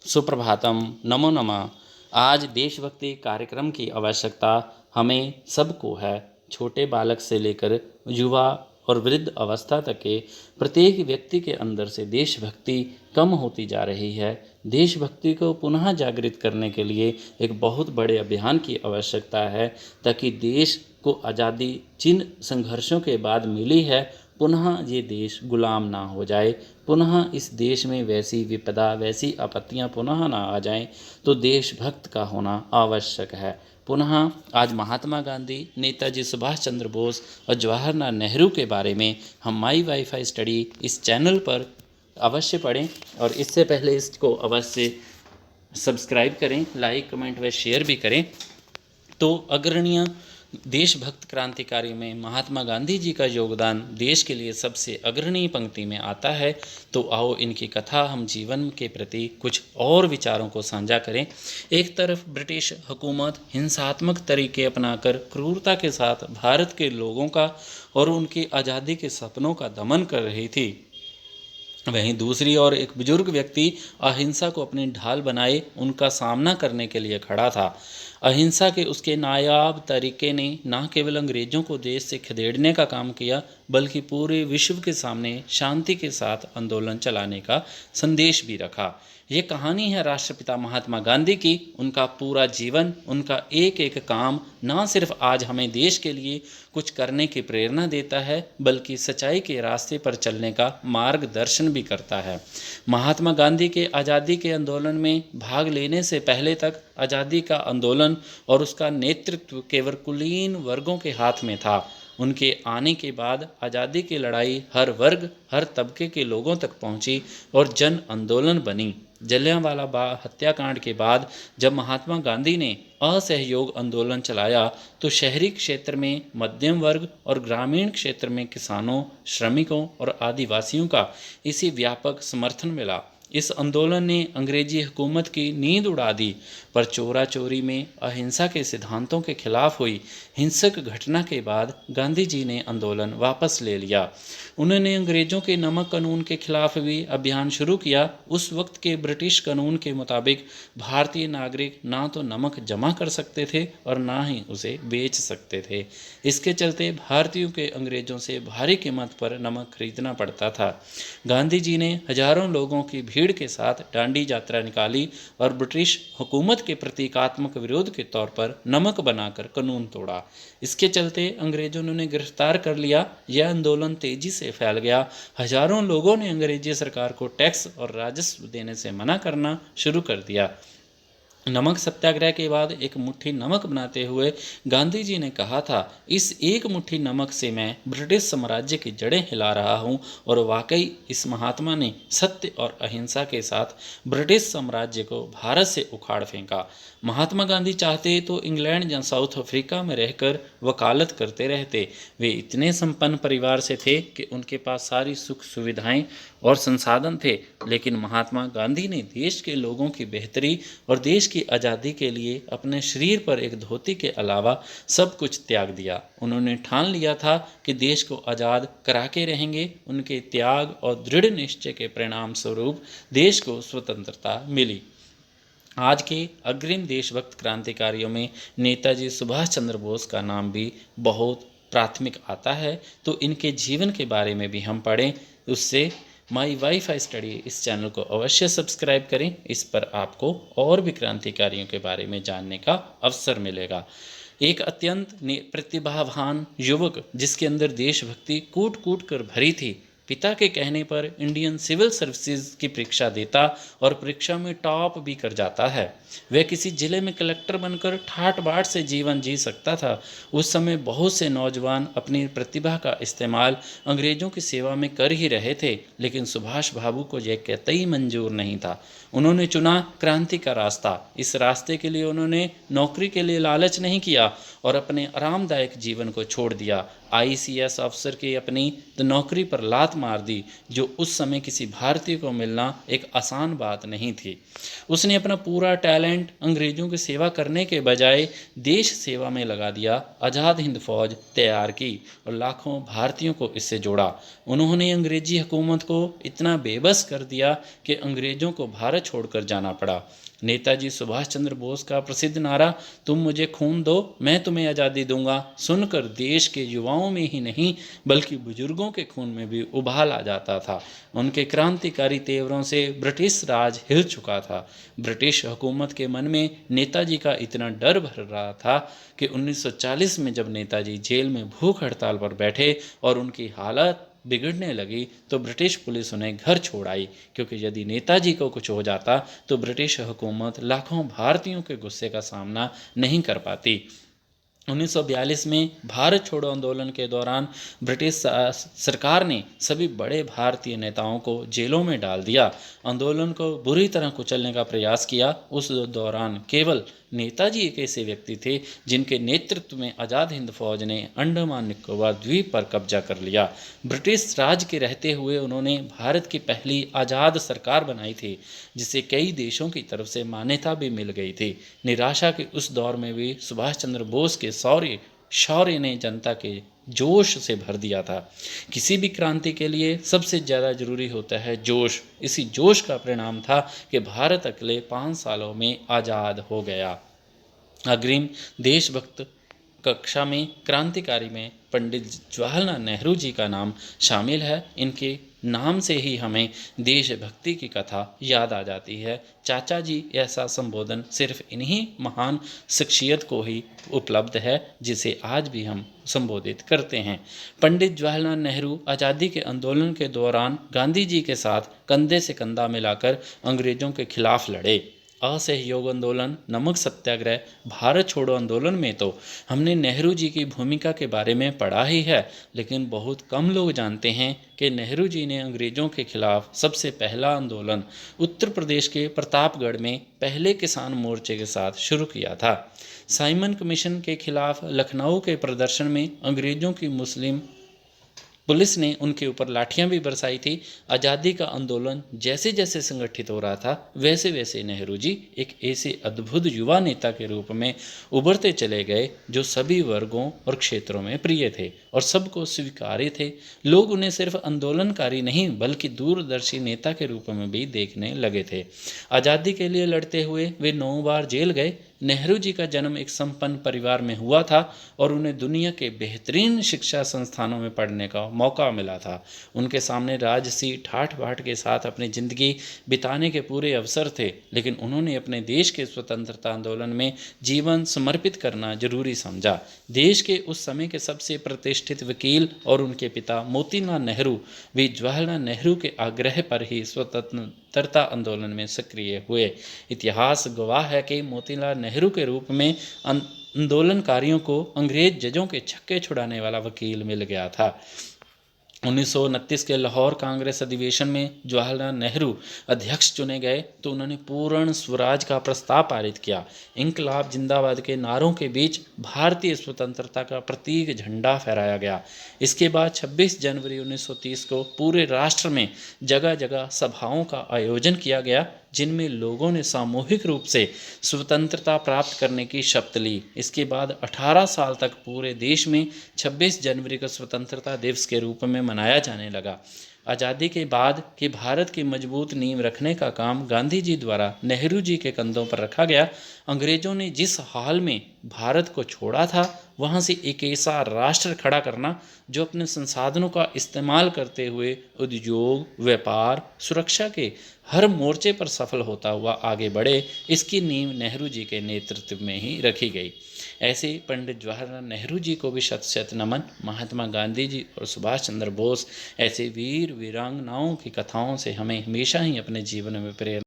सुप्रभातम, नमो नमः। आज देशभक्ति कार्यक्रम की आवश्यकता हमें सबको है। छोटे बालक से लेकर युवा और वृद्ध अवस्था तक के प्रत्येक व्यक्ति के अंदर से देशभक्ति कम होती जा रही है। देशभक्ति को पुनः जागृत करने के लिए एक बहुत बड़े अभियान की आवश्यकता है, ताकि देश को आज़ादी जिन संघर्षों के बाद मिली है, पुनः ये देश गुलाम ना हो जाए, पुनः इस देश में वैसी विपदा, वैसी आपत्तियां पुनः ना आ जाएं। तो देशभक्त का होना आवश्यक है। पुनः आज महात्मा गांधी, नेताजी सुभाष चंद्र बोस और जवाहरलाल नेहरू के बारे में हम माई वाईफाई स्टडी इस चैनल पर अवश्य पढ़ें, और इससे पहले इसको अवश्य सब्सक्राइब करें, लाइक, कमेंट व शेयर भी करें। तो अग्रणीय देशभक्त क्रांतिकारी में महात्मा गांधी जी का योगदान देश के लिए सबसे अग्रणीय पंक्ति में आता है। तो आओ इनकी कथा हम जीवन के प्रति कुछ और विचारों को साझा करें। एक तरफ ब्रिटिश हुकूमत हिंसात्मक तरीके अपनाकर क्रूरता के साथ भारत के लोगों का और उनकी आज़ादी के सपनों का दमन कर रही थी, वहीं दूसरी ओर एक बुजुर्ग व्यक्ति अहिंसा को अपनी ढाल बनाए उनका सामना करने के लिए खड़ा था। अहिंसा के उसके नायाब तरीके ने न केवल अंग्रेजों को देश से खदेड़ने का काम किया, बल्कि पूरे विश्व के सामने शांति के साथ आंदोलन चलाने का संदेश भी रखा। ये कहानी है राष्ट्रपिता महात्मा गांधी की। उनका पूरा जीवन, उनका एक एक काम न सिर्फ आज हमें देश के लिए कुछ करने की प्रेरणा देता है, बल्कि सच्चाई के रास्ते पर चलने का मार्गदर्शन भी करता है। महात्मा गांधी के आज़ादी के आंदोलन में भाग लेने से पहले तक आज़ादी का आंदोलन और उसका नेतृत्व केवल कुलीन वर्गों के हाथ में था। उनके आने के बाद आज़ादी की लड़ाई हर वर्ग, हर तबके के लोगों तक पहुंची और जन आंदोलन बनी। जलियांवाला बाग हत्याकांड के बाद जब महात्मा गांधी ने असहयोग आंदोलन चलाया, तो शहरी क्षेत्र में मध्यम वर्ग और ग्रामीण क्षेत्र में किसानों, श्रमिकों और आदिवासियों का इसी व्यापक समर्थन मिला। इस आंदोलन ने अंग्रेजी हुकूमत की नींद उड़ा दी, पर चोरा चोरी में अहिंसा के सिद्धांतों के खिलाफ हुई हिंसक घटना के बाद गांधी जी ने आंदोलन वापस ले लिया। उन्होंने अंग्रेजों के नमक कानून के खिलाफ भी अभियान शुरू किया। उस वक्त के ब्रिटिश कानून के मुताबिक भारतीय नागरिक ना तो नमक जमा कर सकते थे और ना ही उसे बेच सकते थे। इसके चलते भारतीयों के अंग्रेजों से भारी कीमत पर नमक खरीदना पड़ता था। गांधी जी ने हजारों लोगों की भीड़ के साथ डांडी यात्रा निकाली और ब्रिटिश हुकूमत के प्रतीकात्मक विरोध के तौर पर नमक बनाकर कानून तोड़ा। इसके चलते अंग्रेजों ने उन्हें गिरफ्तार कर लिया। यह आंदोलन तेजी से फैल गया। हजारों लोगों ने अंग्रेजी सरकार को टैक्स और राजस्व देने से मना करना शुरू कर दिया। नमक सत्याग्रह के बाद एक मुट्ठी नमक बनाते हुए गांधी जी ने कहा था, इस एक मुट्ठी नमक से मैं ब्रिटिश साम्राज्य की जड़ें हिला रहा हूं। और वाकई इस महात्मा ने सत्य और अहिंसा के साथ ब्रिटिश साम्राज्य को भारत से उखाड़ फेंका। महात्मा गांधी चाहते तो इंग्लैंड या साउथ अफ्रीका में रहकर वकालत करते रहते। वे इतने संपन्न परिवार से थे कि उनके पास सारी सुख सुविधाएं और संसाधन थे, लेकिन महात्मा गांधी ने देश के लोगों की बेहतरी और देश की आज़ादी के लिए अपने शरीर पर एक धोती के अलावा सब कुछ त्याग दिया। उन्होंने ठान लिया था कि देश को आज़ाद करा के रहेंगे। उनके त्याग और दृढ़ निश्चय के परिणाम स्वरूप देश को स्वतंत्रता मिली। आज के अग्रिम देशभक्त क्रांतिकारियों में नेताजी सुभाष चंद्र बोस का नाम भी बहुत प्राथमिक आता है। तो इनके जीवन के बारे में भी हम पढ़ें, उससे माई वाईफाई स्टडी इस चैनल को अवश्य सब्सक्राइब करें। इस पर आपको और भी क्रांतिकारियों के बारे में जानने का अवसर मिलेगा। एक अत्यंत प्रतिभावान युवक जिसके अंदर देशभक्ति कूट कूट कर भरी थी, पिता के कहने पर इंडियन सिविल सर्विसेज की परीक्षा देता और परीक्षा में टॉप भी कर जाता है। वह किसी जिले में कलेक्टर बनकर ठाट बाट से जीवन जी सकता था। उस समय बहुत से नौजवान अपनी प्रतिभा का इस्तेमाल अंग्रेजों की सेवा में कर ही रहे थे, लेकिन सुभाष बाबू को यह कतई मंजूर नहीं था। उन्होंने चुना क्रांति का रास्ता। इस रास्ते के लिए उन्होंने नौकरी के लिए लालच नहीं किया और अपने आरामदायक जीवन को छोड़ दिया। आईसीएस अफसर की अपनी नौकरी पर लात मार दी, जो उस समय किसी भारतीय को मिलना एक आसान बात नहीं थी। उसने अपना पूरा टैलेंट अंग्रेज़ों की सेवा करने के बजाय देश सेवा में लगा दिया। आज़ाद हिंद फौज तैयार की और लाखों भारतीयों को इससे जोड़ा। उन्होंने अंग्रेजी हुकूमत को इतना बेबस कर दिया कि अंग्रेज़ों को भारत छोड़कर जाना पड़ा। नेताजी सुभाष चंद्र बोस का प्रसिद्ध नारा, तुम मुझे खून दो मैं तुम्हें आज़ादी दूंगा, सुनकर देश के युवाओं में ही नहीं बल्कि बुजुर्गों के खून में भी उबाल आ जाता था। उनके क्रांतिकारी तेवरों से ब्रिटिश राज हिल चुका था। ब्रिटिश हुकूमत के मन में नेताजी का इतना डर भर रहा था कि 1940 में जब नेताजी जेल में भूख हड़ताल पर बैठे और उनकी हालत बिगड़ने लगी तो ब्रिटिश पुलिस उन्हें घर छोड़ आई, क्योंकि यदि नेताजी को कुछ हो जाता तो ब्रिटिश हुकूमत लाखों भारतीयों के गुस्से का सामना नहीं कर पाती। 1942 में भारत छोड़ो आंदोलन के दौरान ब्रिटिश सरकार ने सभी बड़े भारतीय नेताओं को जेलों में डाल दिया, आंदोलन को बुरी तरह कुचलने का प्रयास किया। उस दौरान केवल नेताजी एक ऐसे व्यक्ति थे जिनके नेतृत्व में आज़ाद हिंद फौज ने अंडमान निकोबार द्वीप पर कब्जा कर लिया। ब्रिटिश राज के रहते हुए उन्होंने भारत की पहली आज़ाद सरकार बनाई थी, जिसे कई देशों की तरफ से मान्यता भी मिल गई थी। निराशा के उस दौर में भी सुभाष चंद्र बोस के शौर्य ने जनता के जोश से भर दिया था। किसी भी क्रांति के लिए सबसे ज़्यादा जरूरी होता है जोश। इसी जोश का परिणाम था कि भारत अगले 5 सालों में आज़ाद हो गया। अग्रिम देशभक्त कक्षा में क्रांतिकारी में पंडित जवाहरलाल नेहरू जी का नाम शामिल है। इनके नाम से ही हमें देशभक्ति की कथा याद आ जाती है। चाचा जी ऐसा संबोधन सिर्फ इन्हीं महान शख्सियत को ही उपलब्ध है जिसे आज भी हम संबोधित करते हैं। पंडित जवाहरलाल नेहरू आज़ादी के आंदोलन के दौरान गांधी जी के साथ कंधे से कंधा मिलाकर अंग्रेज़ों के खिलाफ लड़े। असहयोग आंदोलन, नमक सत्याग्रह, भारत छोड़ो आंदोलन में तो हमने नेहरू जी की भूमिका के बारे में पढ़ा ही है, लेकिन बहुत कम लोग जानते हैं कि नेहरू जी ने अंग्रेज़ों के खिलाफ सबसे पहला आंदोलन उत्तर प्रदेश के प्रतापगढ़ में पहले किसान मोर्चे के साथ शुरू किया था। साइमन कमीशन के खिलाफ लखनऊ के प्रदर्शन में अंग्रेज़ों की मुस्लिम पुलिस ने उनके ऊपर लाठियां भी बरसाई थी। आज़ादी का आंदोलन जैसे जैसे संगठित हो रहा था वैसे वैसे नेहरू जी एक ऐसे अद्भुत युवा नेता के रूप में उभरते चले गए जो सभी वर्गों और क्षेत्रों में प्रिय थे और सबको स्वीकार्य थे। लोग उन्हें सिर्फ आंदोलनकारी नहीं बल्कि दूरदर्शी नेता के रूप में भी देखने लगे थे। आज़ादी के लिए लड़ते हुए वे 9 बार जेल गए। नेहरू जी का जन्म एक संपन्न परिवार में हुआ था और उन्हें दुनिया के बेहतरीन शिक्षा संस्थानों में पढ़ने का मौका मिला था। उनके सामने राजसी ठाठ बाट के साथ अपनी ज़िंदगी बिताने के पूरे अवसर थे, लेकिन उन्होंने अपने देश के स्वतंत्रता आंदोलन में जीवन समर्पित करना जरूरी समझा। देश के उस समय के सबसे प्रतिष्ठित वकील और उनके पिता मोतीलाल नेहरू भी जवाहरलाल नेहरू के आग्रह पर ही स्वतंत्रता आंदोलन में सक्रिय हुए। इतिहास गवाह है कि मोतीलाल नेहरू के रूप में आंदोलनकारियों को अंग्रेज जजों के छक्के छुड़ाने वाला वकील मिल गया था। 1929 के लाहौर कांग्रेस अधिवेशन में जवाहरलाल नेहरू अध्यक्ष चुने गए तो उन्होंने पूर्ण स्वराज का प्रस्ताव पारित किया। इंकलाब जिंदाबाद के नारों के बीच भारतीय स्वतंत्रता का प्रतीक झंडा फहराया गया। इसके बाद 26 जनवरी 1930 को पूरे राष्ट्र में जगह जगह सभाओं का आयोजन किया गया, जिनमें लोगों ने सामूहिक रूप से स्वतंत्रता प्राप्त करने की शपथ ली। इसके बाद 18 साल तक पूरे देश में 26 जनवरी को स्वतंत्रता दिवस के रूप में मनाया जाने लगा। आज़ादी के बाद कि भारत की मजबूत नींव रखने का काम गांधी जी द्वारा नेहरू जी के कंधों पर रखा गया। अंग्रेज़ों ने जिस हाल में भारत को छोड़ा था वहाँ से एक ऐसा राष्ट्र खड़ा करना जो अपने संसाधनों का इस्तेमाल करते हुए उद्योग, व्यापार, सुरक्षा के हर मोर्चे पर सफल होता हुआ आगे बढ़े, इसकी नींव नेहरू जी के नेतृत्व में ही रखी गई। ऐसे पंडित जवाहरलाल नेहरू जी को भी शत शत नमन। महात्मा गांधी जी और सुभाष चंद्र बोस ऐसे वीर वीरांगनाओं की कथाओं से हमें हमेशा ही अपने जीवन में प्रेरणा